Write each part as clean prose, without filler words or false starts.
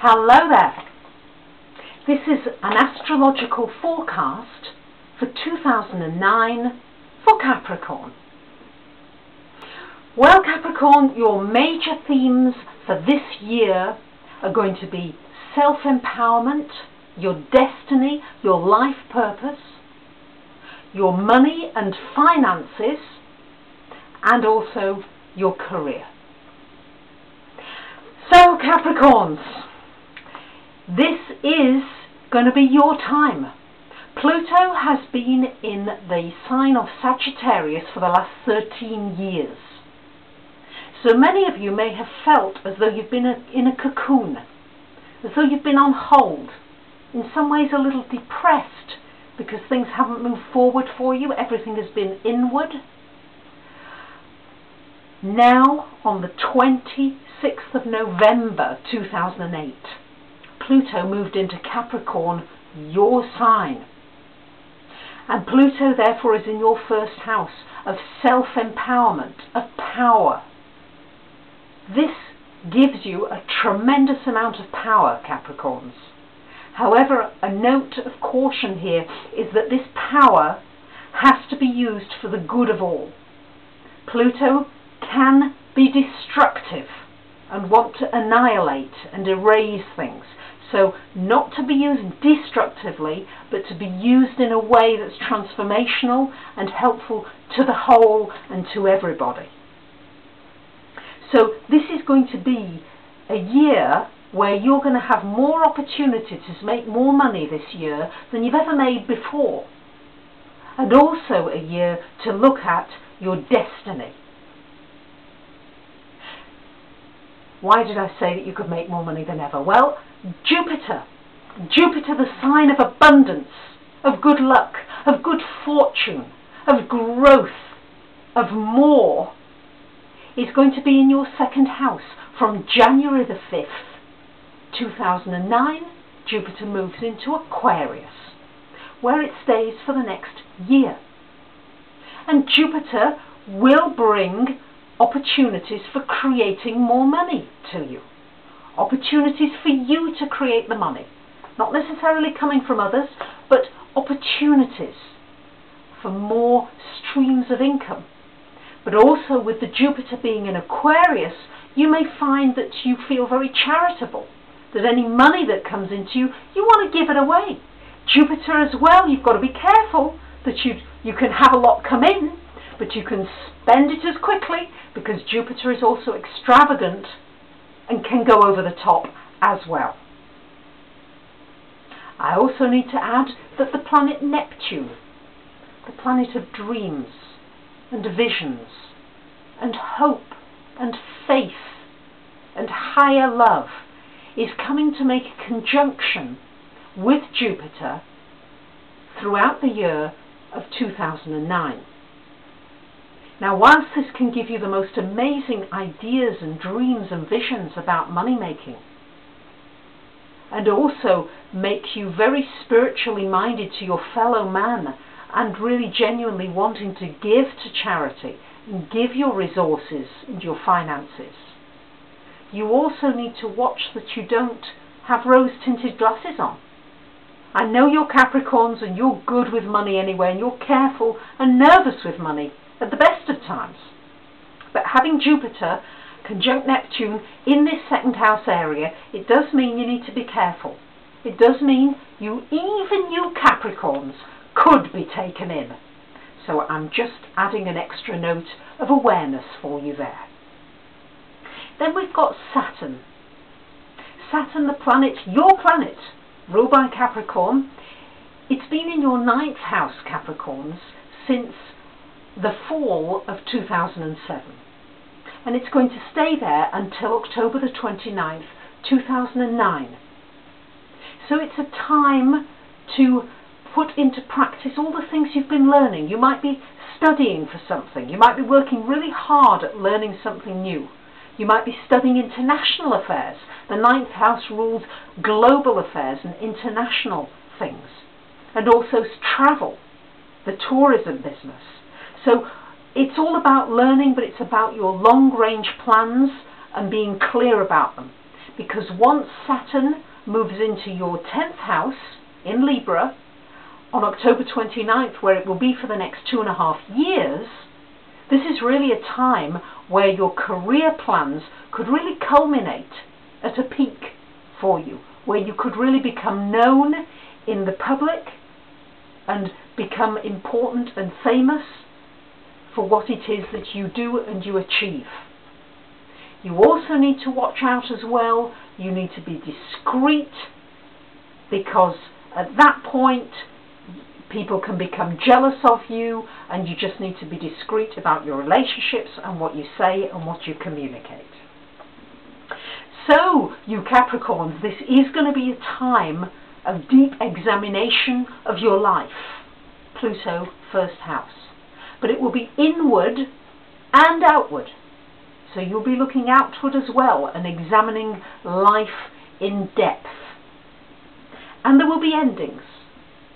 Hello there. This is an astrological forecast for 2009 for Capricorn. Well, Capricorn, your major themes for this year are going to be self-empowerment, your destiny, your life purpose, your money and finances, and also your career. So, Capricorns, this is going to be your time. Pluto has been in the sign of Sagittarius for the last 13 years. So many of you may have felt as though you've been in a cocoon, as though you've been on hold, in some ways a little depressed because things haven't moved forward for you, everything has been inward. Now, on the 26th of November 2008, Pluto moved into Capricorn, your sign. And Pluto, therefore, is in your first house of self-empowerment, of power. This gives you a tremendous amount of power, Capricorns. However, a note of caution here is that this power has to be used for the good of all. Pluto can be destructive and want to annihilate and erase things. So not to be used destructively, but to be used in a way that's transformational and helpful to the whole and to everybody. So this is going to be a year where you're going to have more opportunity to make more money this year than you've ever made before. And also a year to look at your destiny. Why did I say that you could make more money than ever? Well, Jupiter, the sign of abundance, of good luck, of good fortune, of growth, of more, is going to be in your second house from January the 5th, 2009. Jupiter moves into Aquarius, where it stays for the next year. And Jupiter will bring opportunities for creating more money to you. Opportunities for you to create the money. Not necessarily coming from others, but opportunities for more streams of income. But also with the Jupiter being in Aquarius, you may find that you feel very charitable. That any money that comes into you, you want to give it away. Jupiter as well, you've got to be careful that you can have a lot come in, but you can spend it as quickly, because Jupiter is also extravagant and can go over the top as well. I also need to add that the planet Neptune, the planet of dreams and visions and hope and faith and higher love, is coming to make a conjunction with Jupiter throughout the year of 2009. Now, whilst this can give you the most amazing ideas and dreams and visions about money making, and also make you very spiritually minded to your fellow man and really genuinely wanting to give to charity and give your resources and your finances, you also need to watch that you don't have rose-tinted glasses on. I know you're Capricorns and you're good with money anyway, and you're careful and nervous with money at the best of times. But having Jupiter conjunct Neptune in this second house area, it does mean you need to be careful. It does mean even you Capricorns could be taken in. So I'm just adding an extra note of awareness for you there. Then we've got Saturn. Saturn, the planet, your planet, ruled by Capricorn. It's been in your 9th house, Capricorns, since the fall of 2007. And it's going to stay there until October the 29th, 2009. So it's a time to put into practice all the things you've been learning. You might be studying for something. You might be working really hard at learning something new. You might be studying international affairs. The 9th house rules global affairs and international things. And also travel, the tourism business. So it's all about learning, but it's about your long-range plans and being clear about them. because once Saturn moves into your 10th house in Libra on October 29th, where it will be for the next 2.5 years, this is really a time where your career plans could really culminate at a peak for you, where you could really become known in the public and become important and famous for what it is that you do and you achieve. You also need to watch out as well. You need to be discreet, because at that point people can become jealous of you, and you just need to be discreet about your relationships and what you say and what you communicate. So, you Capricorns, this is going to be a time of deep examination of your life. Pluto, first house. But it will be inward and outward. So you'll be looking outward as well and examining life in depth. And there will be endings.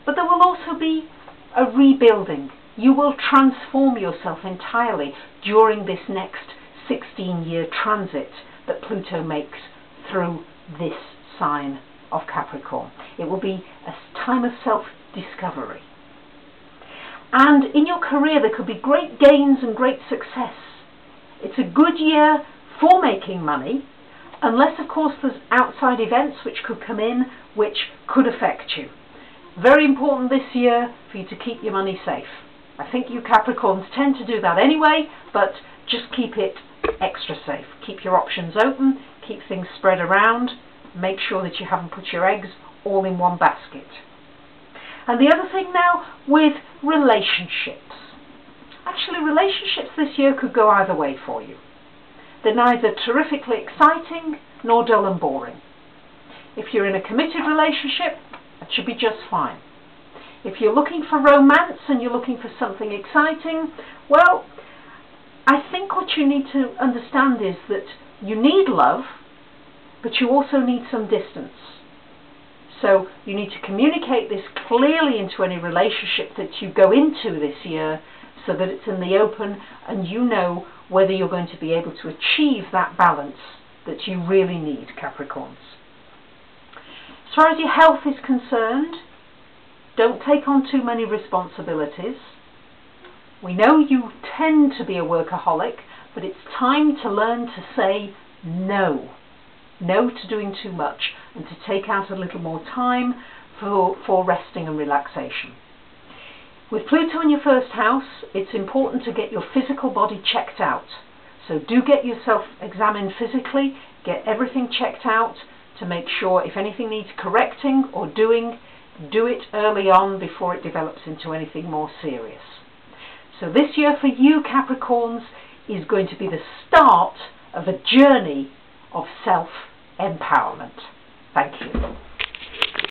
But there will also be a rebuilding. You will transform yourself entirely during this next 16-year transit that Pluto makes through this sign of Capricorn. It will be a time of self-discovery. And in your career there could be great gains and great success. It's a good year for making money, unless of course there's outside events which could come in which could affect you. Very important this year for you to keep your money safe. I think you Capricorns tend to do that anyway, but just keep it extra safe. Keep your options open, keep things spread around, make sure that you haven't put your eggs all in one basket. And the other thing now with relationships. Actually, relationships this year could go either way for you. They're neither terrifically exciting nor dull and boring. If you're in a committed relationship, that should be just fine. If you're looking for romance and you're looking for something exciting, well, I think what you need to understand is that you need love, but you also need some distance. So you need to communicate this clearly into any relationship that you go into this year, so that it's in the open and you know whether you're going to be able to achieve that balance that you really need, Capricorns. As far as your health is concerned, don't take on too many responsibilities. We know you tend to be a workaholic, but it's time to learn to say no. No to doing too much, and to take out a little more time for resting and relaxation. With Pluto in your first house, it's important to get your physical body checked out. So do get yourself examined physically, get everything checked out to make sure if anything needs correcting or doing, do it early on before it develops into anything more serious. So this year for you Capricorns is going to be the start of a journey of self-empowerment. Thank you.